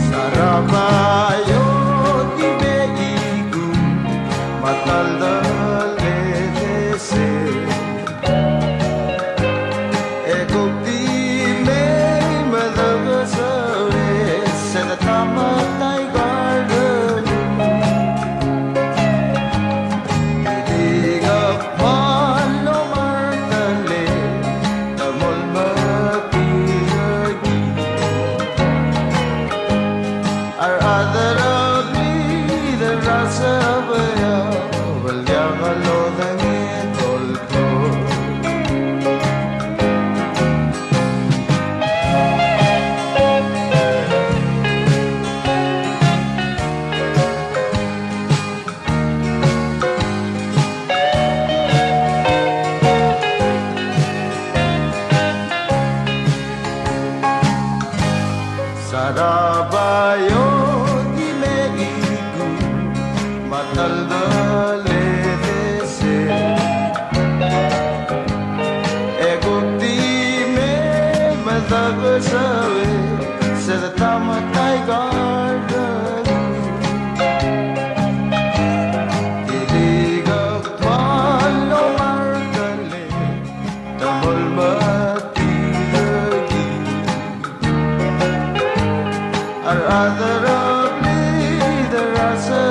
Sarabayo di meigu mataldale dese Ego di me madagasawe Sedatamatay garden Idigap malo martale Tamol mapiragi Our other ugly the rasabaya Valyamalo dangin tolko Sarabayo di meigu mataldale dese Ego di me madagasawe Sedatamatay garden Idigak malo martale Tamol matiragi Our other ugly the rasa